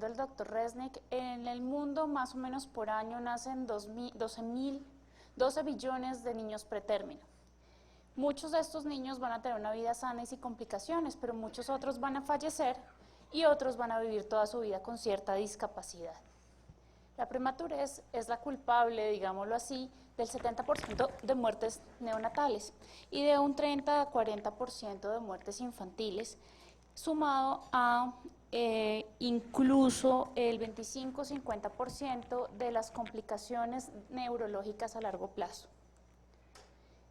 diciendo el doctor Resnick, en el mundo más o menos por año nacen 12 billones de niños pretérmino. Muchos de estos niños van a tener una vida sana y sin complicaciones, pero muchos otros van a fallecer y otros van a vivir toda su vida con cierta discapacidad. La prematurez es la culpable, digámoslo así, del 70% de muertes neonatales y de un 30 a 40% de muertes infantiles, sumado a incluso el 25-50% de las complicaciones neurológicas a largo plazo.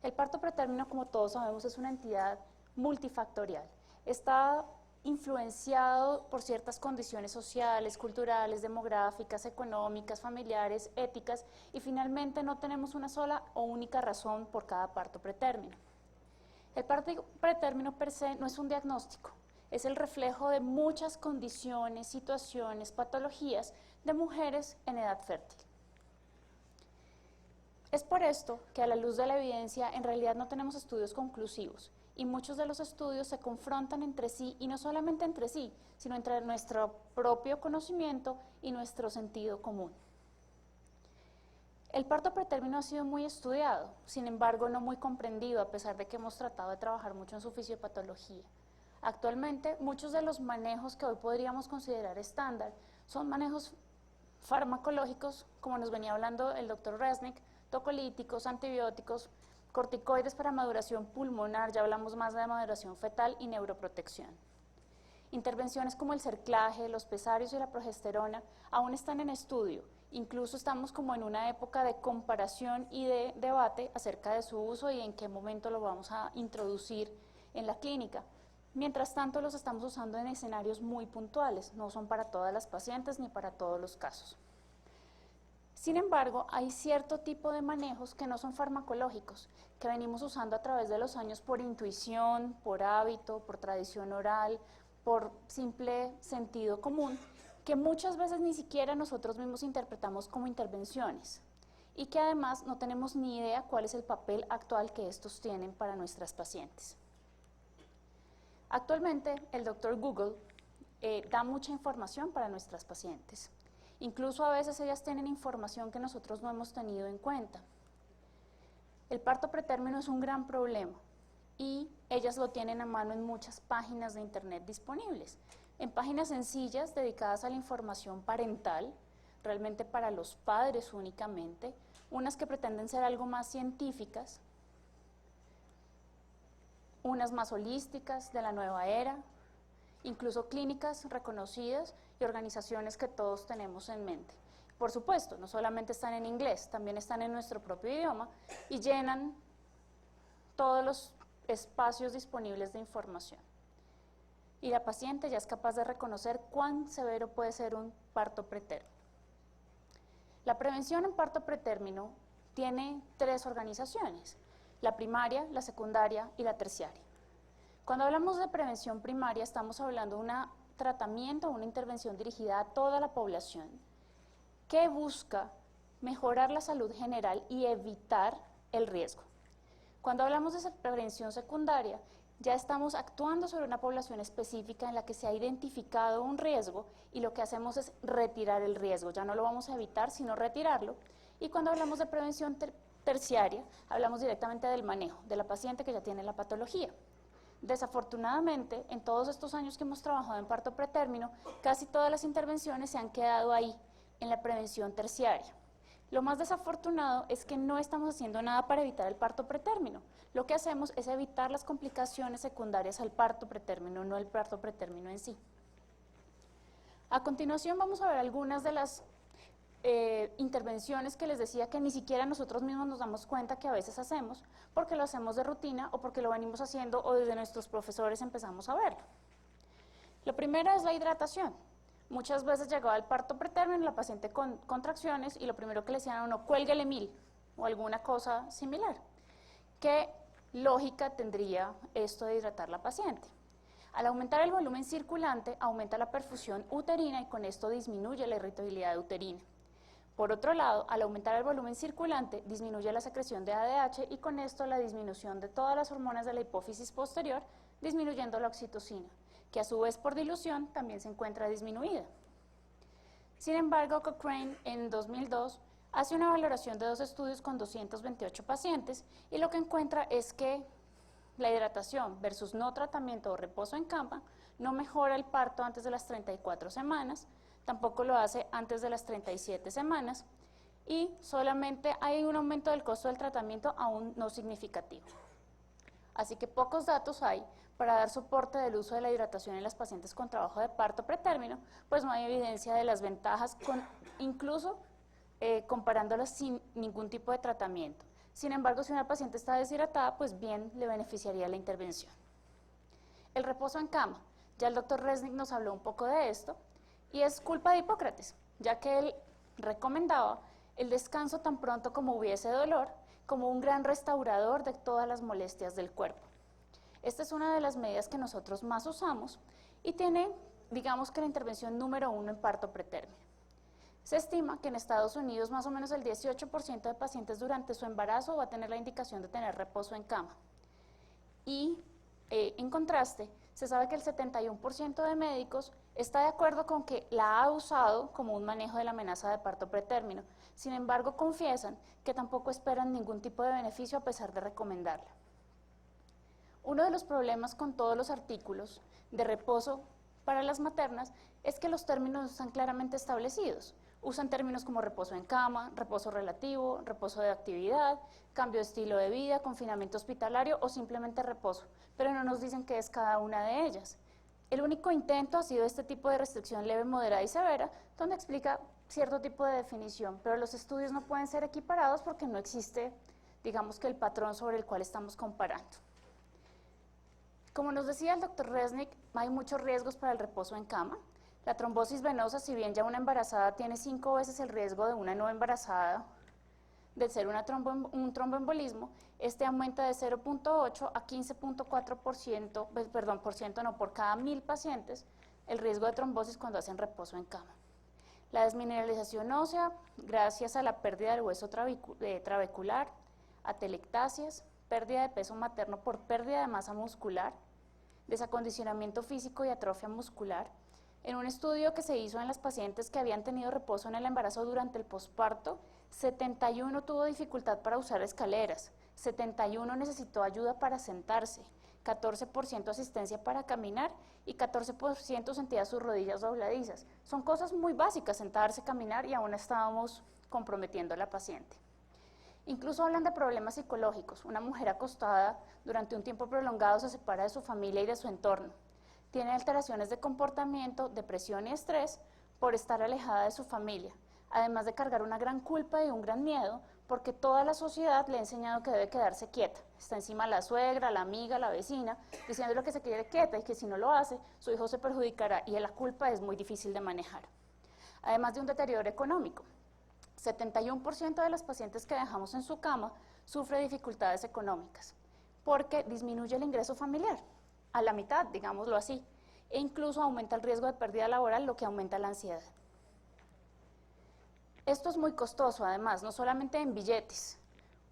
El parto pretérmino, como todos sabemos, es una entidad multifactorial. Está influenciado por ciertas condiciones sociales, culturales, demográficas, económicas, familiares, éticas, y finalmente no tenemos una sola o única razón por cada parto pretérmino. El parto pretérmino per se no es un diagnóstico, es el reflejo de muchas condiciones, situaciones, patologías de mujeres en edad fértil. Es por esto que a la luz de la evidencia en realidad no tenemos estudios conclusivos y muchos de los estudios se confrontan entre sí y no solamente entre sí, sino entre nuestro propio conocimiento y nuestro sentido común. El parto pretérmino ha sido muy estudiado, sin embargo no muy comprendido a pesar de que hemos tratado de trabajar mucho en su fisiopatología. Actualmente muchos de los manejos que hoy podríamos considerar estándar son manejos farmacológicos, como nos venía hablando el doctor Resnick, tocolíticos, antibióticos, corticoides para maduración pulmonar, ya hablamos más de maduración fetal y neuroprotección. Intervenciones como el cerclaje, los pesarios y la progesterona aún están en estudio, incluso estamos como en una época de comparación y de debate acerca de su uso y en qué momento lo vamos a introducir en la clínica. Mientras tanto los estamos usando en escenarios muy puntuales, no son para todas las pacientes ni para todos los casos. Sin embargo, hay cierto tipo de manejos que no son farmacológicos, que venimos usando a través de los años por intuición, por hábito, por tradición oral, por simple sentido común, que muchas veces ni siquiera nosotros mismos interpretamos como intervenciones y que además no tenemos ni idea cuál es el papel actual que estos tienen para nuestras pacientes. Actualmente, el doctor Google da mucha información para nuestras pacientes. Incluso a veces ellas tienen información que nosotros no hemos tenido en cuenta. El parto pretérmino es un gran problema y ellas lo tienen a mano en muchas páginas de internet disponibles. En páginas sencillas dedicadas a la información parental, realmente para los padres únicamente, unas que pretenden ser algo más científicas, unas más holísticas de la nueva era, incluso clínicas reconocidas y organizaciones que todos tenemos en mente. Por supuesto, no solamente están en inglés, también están en nuestro propio idioma y llenan todos los espacios disponibles de información. Y la paciente ya es capaz de reconocer cuán severo puede ser un parto pretérmino. La prevención en parto pretérmino tiene 3 organizaciones, la primaria, la secundaria y la terciaria. Cuando hablamos de prevención primaria estamos hablando de un tratamiento, una intervención dirigida a toda la población que busca mejorar la salud general y evitar el riesgo. Cuando hablamos de prevención secundaria, ya estamos actuando sobre una población específica en la que se ha identificado un riesgo y lo que hacemos es retirar el riesgo, ya no lo vamos a evitar sino retirarlo. Y cuando hablamos de prevención terciaria, hablamos directamente del manejo de la paciente que ya tiene la patología. Desafortunadamente, en todos estos años que hemos trabajado en parto pretérmino, casi todas las intervenciones se han quedado ahí, en la prevención terciaria. Lo más desafortunado es que no estamos haciendo nada para evitar el parto pretérmino. Lo que hacemos es evitar las complicaciones secundarias al parto pretérmino, no el parto pretérmino en sí. A continuación vamos a ver algunas de las intervenciones que les decía que ni siquiera nosotros mismos nos damos cuenta que a veces hacemos, porque lo hacemos de rutina o porque lo venimos haciendo o desde nuestros profesores empezamos a verlo. Lo primero es la hidratación. Muchas veces llegaba al parto pretérmino la paciente con contracciones y lo primero que le decían a uno, cuélguele 1000 o alguna cosa similar. ¿Qué lógica tendría esto de hidratar la paciente? Al aumentar el volumen circulante, aumenta la perfusión uterina y con esto disminuye la irritabilidad uterina. Por otro lado, al aumentar el volumen circulante, disminuye la secreción de ADH y con esto la disminución de todas las hormonas de la hipófisis posterior, disminuyendo la oxitocina, que a su vez por dilución también se encuentra disminuida. Sin embargo, Cochrane en 2002 hace una valoración de 2 estudios con 228 pacientes y lo que encuentra es que la hidratación versus no tratamiento o reposo en cama no mejora el parto antes de las 34 semanas, tampoco lo hace antes de las 37 semanas y solamente hay un aumento del costo del tratamiento aún no significativo. Así que pocos datos hay para dar soporte del uso de la hidratación en las pacientes con trabajo de parto pretérmino, pues no hay evidencia de las ventajas, incluso comparándolas sin ningún tipo de tratamiento. Sin embargo, si una paciente está deshidratada, pues bien le beneficiaría la intervención. El reposo en cama, ya el doctor Resnick nos habló un poco de esto, y es culpa de Hipócrates, ya que él recomendaba el descanso tan pronto como hubiese dolor, como un gran restaurador de todas las molestias del cuerpo. Esta es una de las medidas que nosotros más usamos y tiene, digamos que la intervención número 1 en parto pretérmino. Se estima que en Estados Unidos más o menos el 18% de pacientes durante su embarazo va a tener la indicación de tener reposo en cama. Y en contraste, se sabe que el 71% de médicos está de acuerdo con que la ha usado como un manejo de la amenaza de parto pretérmino. Sin embargo, confiesan que tampoco esperan ningún tipo de beneficio a pesar de recomendarla. Uno de los problemas con todos los artículos de reposo para las maternas es que los términos no están claramente establecidos. Usan términos como reposo en cama, reposo relativo, reposo de actividad, cambio de estilo de vida, confinamiento hospitalario o simplemente reposo, pero no nos dicen qué es cada una de ellas. El único intento ha sido este tipo de restricción leve, moderada y severa, donde explica cierto tipo de definición, pero los estudios no pueden ser equiparados porque no existe, digamos que el patrón sobre el cual estamos comparando. Como nos decía el doctor Resnick, hay muchos riesgos para el reposo en cama. La trombosis venosa, si bien ya una embarazada tiene 5 veces el riesgo de una no embarazada de ser un tromboembolismo, este aumenta de 0.8 a 15.4%, por cada 1000 pacientes, el riesgo de trombosis cuando hacen reposo en cama. La desmineralización ósea, gracias a la pérdida del hueso trabecular, atelectasias, pérdida de peso materno por pérdida de masa muscular, desacondicionamiento físico y atrofia muscular. En un estudio que se hizo en las pacientes que habían tenido reposo en el embarazo durante el posparto, 71 tuvo dificultad para usar escaleras, 71 necesitó ayuda para sentarse, 14% asistencia para caminar y 14% sentía sus rodillas dobladizas. Son cosas muy básicas, sentarse, caminar, y aún estábamos comprometiendo a la paciente. Incluso hablan de problemas psicológicos. Una mujer acostada durante un tiempo prolongado se separa de su familia y de su entorno. Tiene alteraciones de comportamiento, depresión y estrés por estar alejada de su familia, además de cargar una gran culpa y un gran miedo porque toda la sociedad le ha enseñado que debe quedarse quieta. Está encima la suegra, la amiga, la vecina, diciéndole que se quede quieta y que si no lo hace, su hijo se perjudicará, y la culpa es muy difícil de manejar. Además de un deterioro económico. 71% de las pacientes que dejamos en su cama sufre dificultades económicas porque disminuye el ingreso familiar, a la mitad, digámoslo así, e incluso aumenta el riesgo de pérdida laboral, lo que aumenta la ansiedad. Esto es muy costoso, además, no solamente en billetes.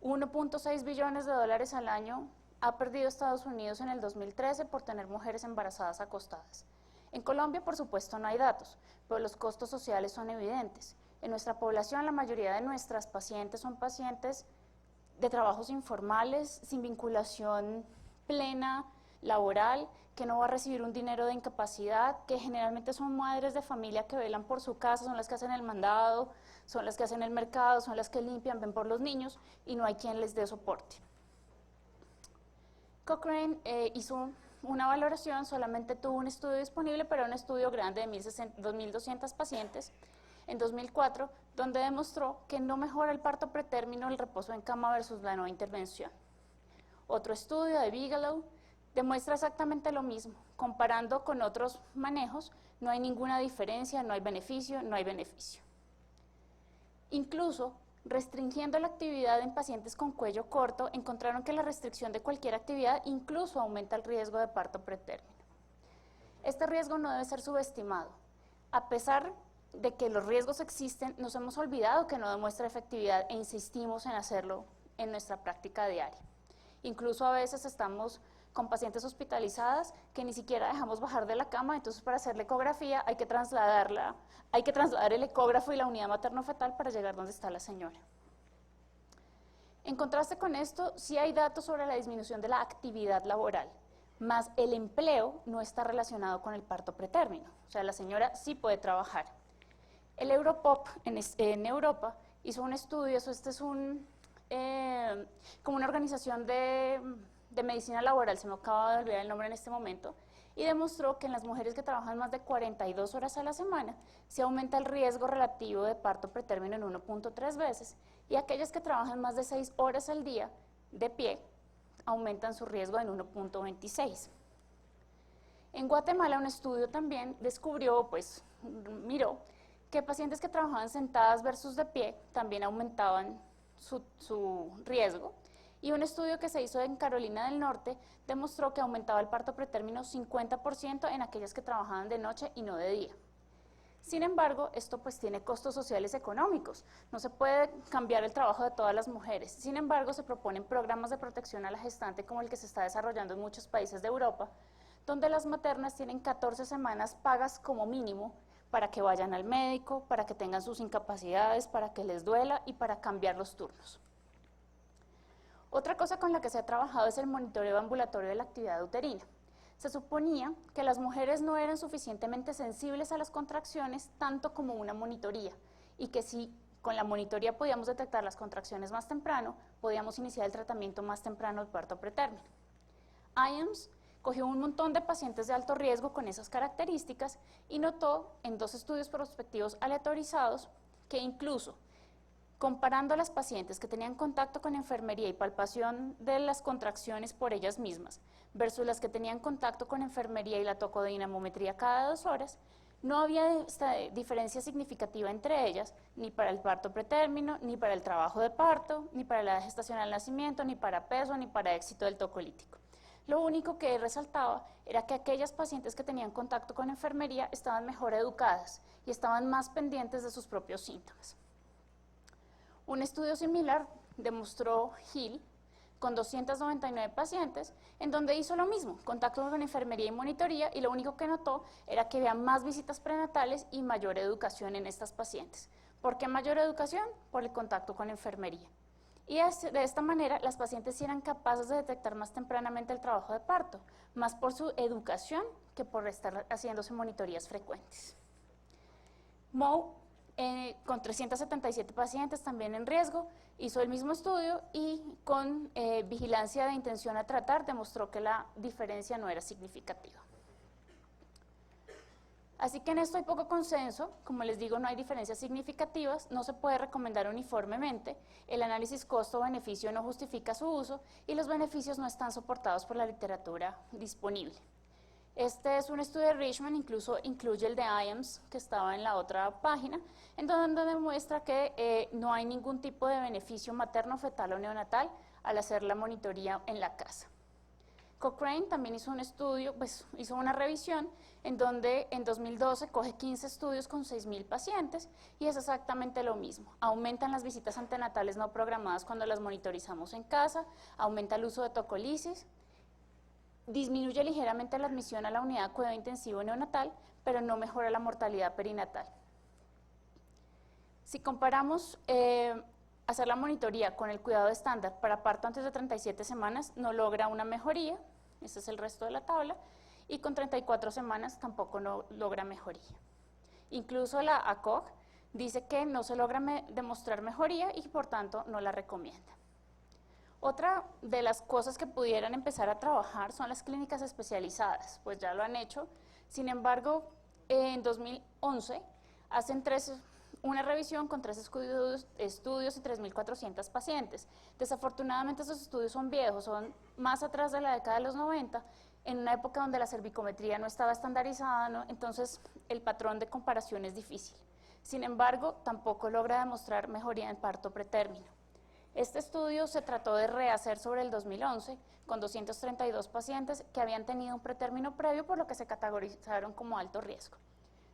1.6 billones de dólares al año ha perdido Estados Unidos en el 2013 por tener mujeres embarazadas acostadas. En Colombia, por supuesto, no hay datos, pero los costos sociales son evidentes. En nuestra población, la mayoría de nuestras pacientes son pacientes de trabajos informales, sin vinculación plena laboral, que no va a recibir un dinero de incapacidad, que generalmente son madres de familia que velan por su casa, son las que hacen el mandado, son las que hacen el mercado, son las que limpian, ven por los niños, y no hay quien les dé soporte. Cochrane hizo una valoración, solamente tuvo un estudio disponible, pero un estudio grande de 2.200 pacientes, en 2004, donde demostró que no mejora el parto pretérmino el reposo en cama versus la no intervención. Otro estudio de Bigelow demuestra exactamente lo mismo. Comparando con otros manejos, no hay ninguna diferencia, no hay beneficio, no hay beneficio. Incluso, restringiendo la actividad en pacientes con cuello corto, encontraron que la restricción de cualquier actividad incluso aumenta el riesgo de parto pretérmino. Este riesgo no debe ser subestimado. A pesar de que los riesgos existen, nos hemos olvidado que no demuestra efectividad e insistimos en hacerlo en nuestra práctica diaria. Incluso a veces estamos con pacientes hospitalizadas que ni siquiera dejamos bajar de la cama, entonces para hacer la ecografía hay que trasladar el ecógrafo y la unidad materno-fetal para llegar donde está la señora. En contraste con esto, sí hay datos sobre la disminución de la actividad laboral, más el empleo no está relacionado con el parto pretérmino, o sea, la señora sí puede trabajar. El Europop en Europa hizo un estudio, este es como una organización de medicina laboral, se me acaba de olvidar el nombre en este momento, y demostró que en las mujeres que trabajan más de 42 horas a la semana se aumenta el riesgo relativo de parto pretérmino en 1.3 veces, y aquellas que trabajan más de 6 horas al día de pie aumentan su riesgo en 1.26. En Guatemala un estudio también miró que pacientes que trabajaban sentadas versus de pie también aumentaban su riesgo, y un estudio que se hizo en Carolina del Norte demostró que aumentaba el parto pretérmino 50% en aquellas que trabajaban de noche y no de día. Sin embargo, esto pues tiene costos sociales económicos, no se puede cambiar el trabajo de todas las mujeres. Sin embargo, se proponen programas de protección a la gestante como el que se está desarrollando en muchos países de Europa, donde las maternas tienen 14 semanas pagas como mínimo para que vayan al médico, para que tengan sus incapacidades, para que les duela y para cambiar los turnos. Otra cosa con la que se ha trabajado es el monitoreo ambulatorio de la actividad uterina. Se suponía que las mujeres no eran suficientemente sensibles a las contracciones tanto como una monitoría, y que si con la monitoría podíamos detectar las contracciones más temprano, podíamos iniciar el tratamiento más temprano del parto pretérmino. IAMS cogió un montón de pacientes de alto riesgo con esas características y notó en 2 estudios prospectivos aleatorizados que incluso comparando a las pacientes que tenían contacto con enfermería y palpación de las contracciones por ellas mismas versus las que tenían contacto con enfermería y la tocodinamometría cada 2 horas, no había diferencia significativa entre ellas, ni para el parto pretérmino, ni para el trabajo de parto, ni para la gestación al nacimiento, ni para peso, ni para éxito del tocolítico. Lo único que resaltaba era que aquellas pacientes que tenían contacto con enfermería estaban mejor educadas y estaban más pendientes de sus propios síntomas. Un estudio similar demostró Hill con 299 pacientes, en donde hizo lo mismo, contacto con enfermería y monitoría, y lo único que notó era que había más visitas prenatales y mayor educación en estas pacientes. ¿Por qué mayor educación? Por el contacto con enfermería. Y de esta manera las pacientes sí eran capaces de detectar más tempranamente el trabajo de parto, más por su educación que por estar haciéndose monitorías frecuentes. Moe, con 377 pacientes también en riesgo, hizo el mismo estudio y con vigilancia de intención a tratar demostró que la diferencia no era significativa. Así que en esto hay poco consenso, como les digo, no hay diferencias significativas, no se puede recomendar uniformemente, el análisis costo-beneficio no justifica su uso y los beneficios no están soportados por la literatura disponible. Este es un estudio de Richmond, incluso incluye el de IAMS, que estaba en la otra página, en donde demuestra que no hay ningún tipo de beneficio materno, fetal o neonatal al hacer la monitoría en la casa. Cochrane también hizo un estudio, hizo una revisión en donde en 2012 coge 15 estudios con 6.000 pacientes y es exactamente lo mismo. Aumentan las visitas antenatales no programadas cuando las monitorizamos en casa, aumenta el uso de tocolisis, disminuye ligeramente la admisión a la unidad de cuidado intensivo neonatal, pero no mejora la mortalidad perinatal. Si comparamos hacer la monitoría con el cuidado estándar para parto antes de 37 semanas, no logra una mejoría, ese es el resto de la tabla, y con 34 semanas tampoco no logra mejoría. Incluso la ACOG dice que no se logra demostrar mejoría y por tanto no la recomienda. Otra de las cosas que pudieran empezar a trabajar son las clínicas especializadas, pues ya lo han hecho. Sin embargo, en 2011 hacen una revisión con 3 estudios y 3.400 pacientes. Desafortunadamente esos estudios son viejos, son más atrás de la década de los 90, en una época donde la cervicometría no estaba estandarizada, ¿no? Entonces el patrón de comparación es difícil. Sin embargo, tampoco logra demostrar mejoría en parto pretérmino. Este estudio se trató de rehacer sobre el 2011 con 232 pacientes que habían tenido un pretérmino previo, por lo que se categorizaron como alto riesgo.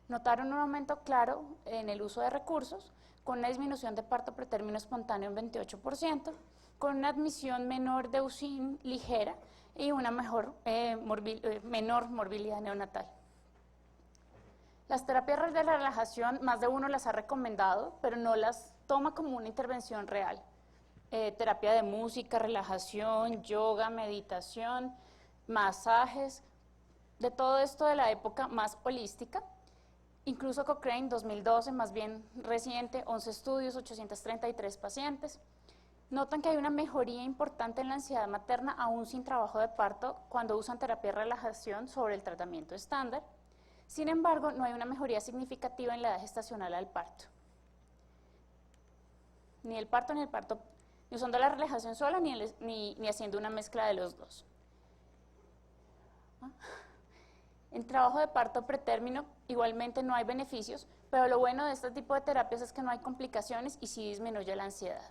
Notaron un aumento claro en el uso de recursos, con una disminución de parto pretérmino espontáneo en 28%, con una admisión menor de UCI ligera y una menor morbilidad neonatal. Las terapias de relajación, más de uno las ha recomendado, pero no las toma como una intervención real. Terapia de música, relajación, yoga, meditación, masajes, de todo esto de la época más holística. Incluso Cochrane, 2012, más bien reciente, 11 estudios, 833 pacientes. Notan que hay una mejoría importante en la ansiedad materna aún sin trabajo de parto cuando usan terapia de relajación sobre el tratamiento estándar. Sin embargo, no hay una mejoría significativa en la edad gestacional al parto. Ni el parto, ni usando la relajación sola, ni haciendo una mezcla de los dos. En trabajo de parto pretérmino, igualmente no hay beneficios, pero lo bueno de este tipo de terapias es que no hay complicaciones y sí disminuye la ansiedad.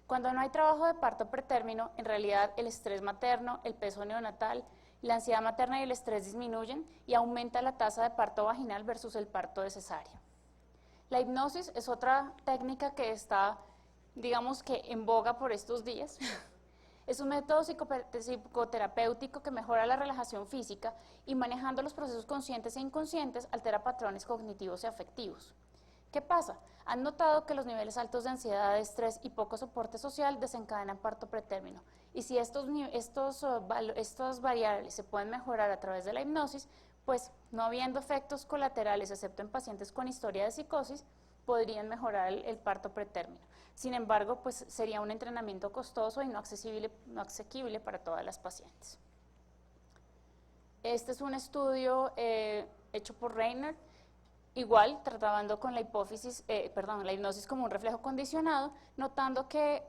Cuando no hay trabajo de parto pretérmino, en realidad el estrés materno, el peso neonatal, la ansiedad materna y el estrés disminuyen y aumenta la tasa de parto vaginal versus el parto de cesárea. La hipnosis es otra técnica que está, digamos que en boga por estos días. Es un método psicoterapéutico que mejora la relajación física y manejando los procesos conscientes e inconscientes altera patrones cognitivos y afectivos. ¿Qué pasa? Han notado que los niveles altos de ansiedad, de estrés y poco soporte social desencadenan parto pretérmino. Y si estas variables se pueden mejorar a través de la hipnosis, pues no habiendo efectos colaterales, excepto en pacientes con historia de psicosis, podrían mejorar el parto pretérmino. Sin embargo, pues sería un entrenamiento costoso y no asequible para todas las pacientes. Este es un estudio hecho por Reiner, igual tratando con la hipnosis como un reflejo condicionado, notando que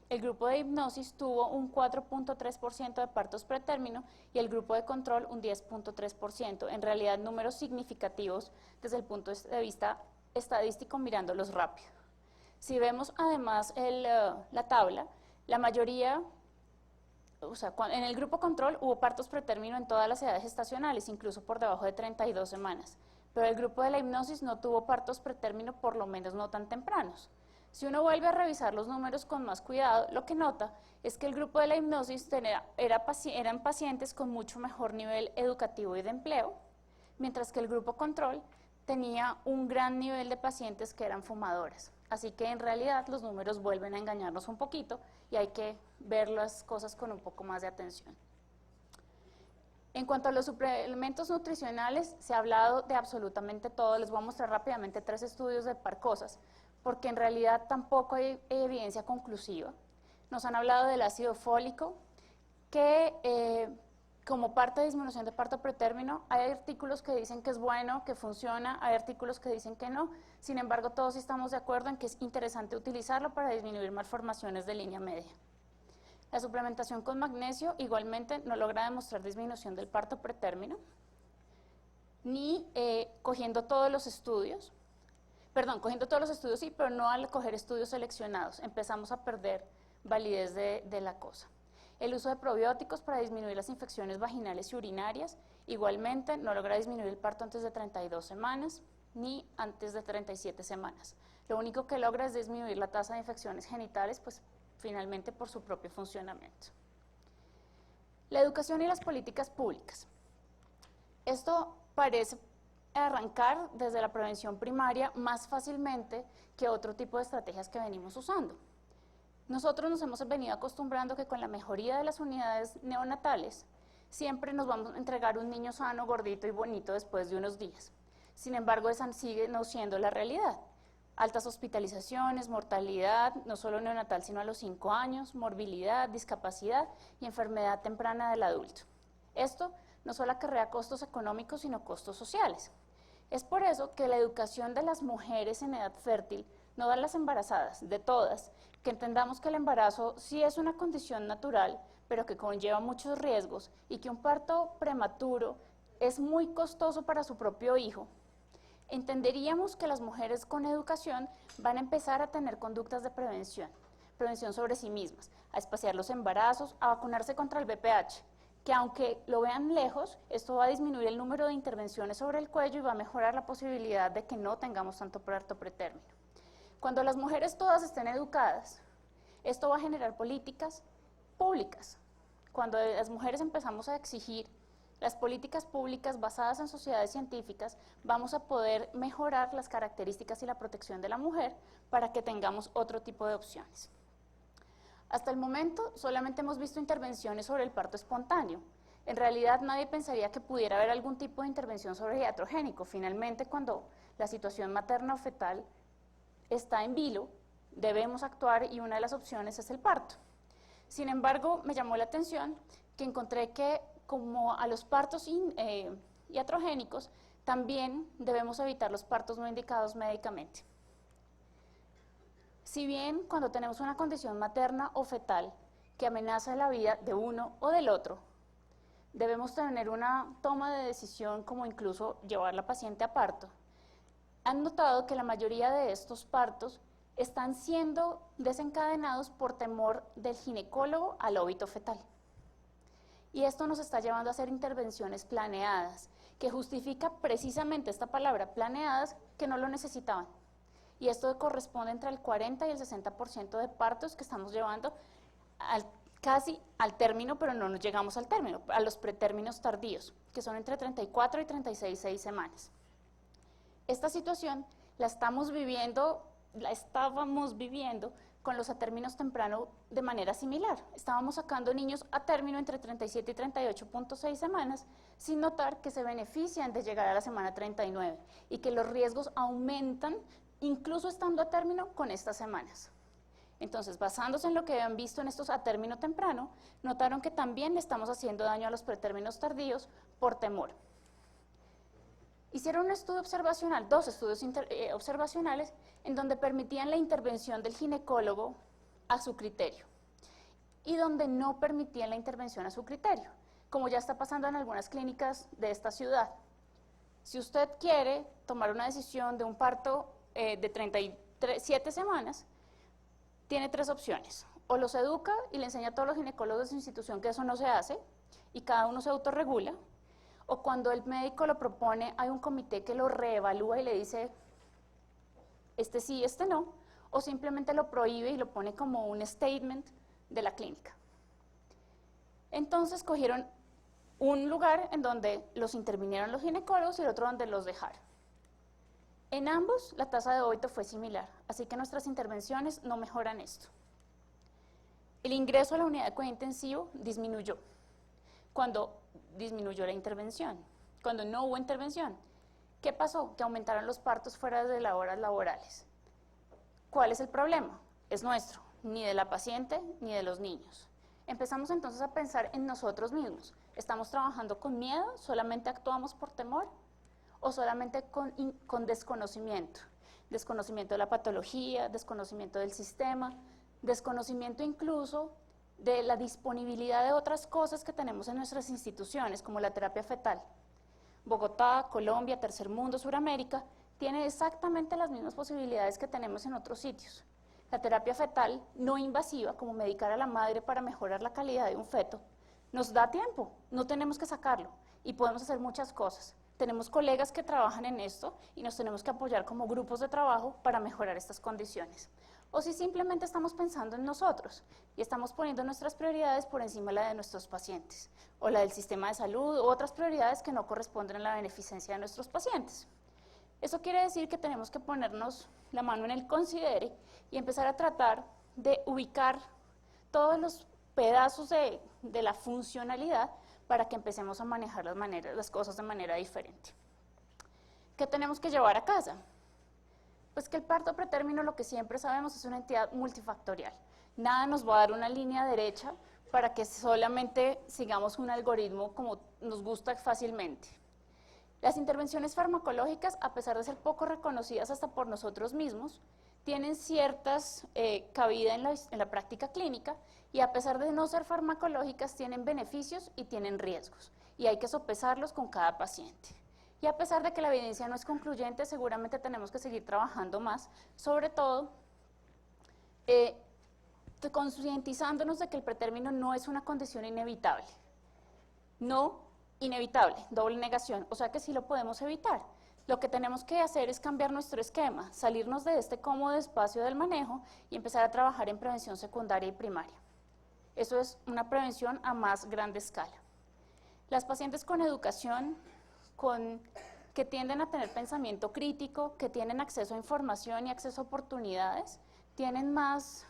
el grupo de hipnosis tuvo un 4.3% de partos pretérmino y el grupo de control un 10.3%, en realidad números significativos desde el punto de vista estadístico mirándolos rápido. Si vemos además la tabla, la mayoría, en el grupo control hubo partos pretérmino en todas las edades gestacionales, incluso por debajo de 32 semanas, pero el grupo de la hipnosis no tuvo partos pretérmino, por lo menos no tan tempranos. Si uno vuelve a revisar los números con más cuidado, lo que nota es que el grupo de la hipnosis eran pacientes con mucho mejor nivel educativo y de empleo, mientras que el grupo control tenía un gran nivel de pacientes que eran fumadoras. Así que en realidad los números vuelven a engañarnos un poquito y hay que ver las cosas con un poco más de atención. En cuanto a los suplementos nutricionales, se ha hablado de absolutamente todo. Les voy a mostrar rápidamente 3 estudios de par cosas, porque en realidad tampoco hay evidencia conclusiva. Nos han hablado del ácido fólico, que como parte de disminución de parto pretérmino, hay artículos que dicen que es bueno, que funciona, hay artículos que dicen que no. Sin embargo, todos estamos de acuerdo en que es interesante utilizarlo para disminuir malformaciones de línea media. La suplementación con magnesio igualmente no logra demostrar disminución del parto pretérmino, ni cogiendo todos los estudios sí, pero no al coger estudios seleccionados, empezamos a perder validez de la cosa. El uso de probióticos para disminuir las infecciones vaginales y urinarias, igualmente no logra disminuir el parto antes de 32 semanas, ni antes de 37 semanas. Lo único que logra es disminuir la tasa de infecciones genitales, pues finalmente por su propio funcionamiento. La educación y las políticas públicas. Esto parece arrancar desde la prevención primaria más fácilmente que otro tipo de estrategias que venimos usando. Nosotros nos hemos venido acostumbrando que con la mejoría de las unidades neonatales siempre nos vamos a entregar un niño sano, gordito y bonito después de unos días. Sin embargo, esa sigue no siendo la realidad. Altas hospitalizaciones, mortalidad, no solo neonatal, sino a los 5 años, morbilidad, discapacidad y enfermedad temprana del adulto. Esto no solo acarrea costos económicos, sino costos sociales. Es por eso que la educación de las mujeres en edad fértil, no de las embarazadas, de todas, que entendamos que el embarazo sí es una condición natural, pero que conlleva muchos riesgos y que un parto prematuro es muy costoso para su propio hijo. Entenderíamos que las mujeres con educación van a empezar a tener conductas de prevención sobre sí mismas, a espaciar los embarazos, a vacunarse contra el VPH, que aunque lo vean lejos, esto va a disminuir el número de intervenciones sobre el cuello y va a mejorar la posibilidad de que no tengamos tanto parto pretérmino. Cuando las mujeres todas estén educadas, esto va a generar políticas públicas. Cuando las mujeres empezamos a exigir las políticas públicas basadas en sociedades científicas, vamos a poder mejorar las características y la protección de la mujer para que tengamos otro tipo de opciones. Hasta el momento solamente hemos visto intervenciones sobre el parto espontáneo. En realidad nadie pensaría que pudiera haber algún tipo de intervención sobre el iatrogénico. Finalmente, cuando la situación materna o fetal está en vilo, debemos actuar y una de las opciones es el parto. Sin embargo, me llamó la atención que encontré que como a los partos iatrogénicos, también debemos evitar los partos no indicados médicamente. Si bien cuando tenemos una condición materna o fetal que amenaza la vida de uno o del otro, debemos tener una toma de decisión como incluso llevar la paciente a parto. Han notado que la mayoría de estos partos están siendo desencadenados por temor del ginecólogo al óbito fetal. Y esto nos está llevando a hacer intervenciones planeadas, que justifica precisamente esta palabra, planeadas, que no lo necesitaban. Y esto corresponde entre el 40 y el 60% de partos que estamos llevando casi al término, pero no nos llegamos al término, a los pretérminos tardíos, que son entre 34 y 36 semanas. Esta situación la estábamos viviendo con los atérminos temprano de manera similar. Estábamos sacando niños a término entre 37 y 38.6 semanas, sin notar que se benefician de llegar a la semana 39 y que los riesgos aumentan incluso estando a término con estas semanas. Entonces, basándose en lo que habían visto en estos a término temprano, notaron que también le estamos haciendo daño a los pretérminos tardíos por temor. Hicieron un estudio observacional, dos estudios observacionales, en donde permitían la intervención del ginecólogo a su criterio y donde no permitían la intervención a su criterio, como ya está pasando en algunas clínicas de esta ciudad. Si usted quiere tomar una decisión de un parto de 37 semanas, tiene tres opciones. O los educa y le enseña a todos los ginecólogos de su institución que eso no se hace y cada uno se autorregula, o cuando el médico lo propone, hay un comité que lo reevalúa y le dice, este sí, este no, o simplemente lo prohíbe y lo pone como un statement de la clínica. Entonces cogieron un lugar en donde los intervinieron los ginecólogos y el otro donde los dejaron. En ambos la tasa de óbito fue similar, así que nuestras intervenciones no mejoran esto. El ingreso a la unidad de cuidado intensivo disminuyó cuando disminuyó la intervención, cuando no hubo intervención. ¿Qué pasó? Que aumentaron los partos fuera de las horas laborales. ¿Cuál es el problema? Es nuestro, ni de la paciente ni de los niños. Empezamos entonces a pensar en nosotros mismos. ¿Estamos trabajando con miedo? ¿Solamente actuamos por temor? ¿O solamente con desconocimiento? Desconocimiento de la patología, desconocimiento del sistema, desconocimiento incluso de la disponibilidad de otras cosas que tenemos en nuestras instituciones, como la terapia fetal. Bogotá, Colombia, Tercer Mundo, Suramérica, tiene exactamente las mismas posibilidades que tenemos en otros sitios. La terapia fetal no invasiva, como medicar a la madre para mejorar la calidad de un feto, nos da tiempo, no tenemos que sacarlo y podemos hacer muchas cosas. Tenemos colegas que trabajan en esto y nos tenemos que apoyar como grupos de trabajo para mejorar estas condiciones. O si simplemente estamos pensando en nosotros y estamos poniendo nuestras prioridades por encima de la de nuestros pacientes, o la del sistema de salud, u otras prioridades que no corresponden a la beneficencia de nuestros pacientes. Eso quiere decir que tenemos que ponernos la mano en el considere y empezar a tratar de ubicar todos los pedazos de la funcionalidad para que empecemos a manejar las cosas de manera diferente. ¿Qué tenemos que llevar a casa? Pues que el parto pretérmino, lo que siempre sabemos, es una entidad multifactorial. Nada nos va a dar una línea derecha para que solamente sigamos un algoritmo como nos gusta fácilmente. Las intervenciones farmacológicas, a pesar de ser poco reconocidas hasta por nosotros mismos, tienen ciertas cabida en la práctica clínica y a pesar de no ser farmacológicas tienen beneficios y tienen riesgos y hay que sopesarlos con cada paciente. Y a pesar de que la evidencia no es concluyente, seguramente tenemos que seguir trabajando más, sobre todo concientizándonos de que el pretérmino no es una condición inevitable. No inevitable, doble negación, o sea que sí lo podemos evitar. Lo que tenemos que hacer es cambiar nuestro esquema, salirnos de este cómodo espacio del manejo y empezar a trabajar en prevención secundaria y primaria. Eso es una prevención a más grande escala. Las pacientes con educación, que tienden a tener pensamiento crítico, que tienen acceso a información y acceso a oportunidades, tienen más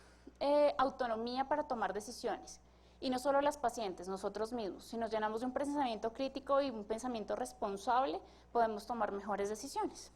autonomía para tomar decisiones. Y no solo las pacientes, nosotros mismos. Si nos llenamos de un pensamiento crítico y un pensamiento responsable, podemos tomar mejores decisiones.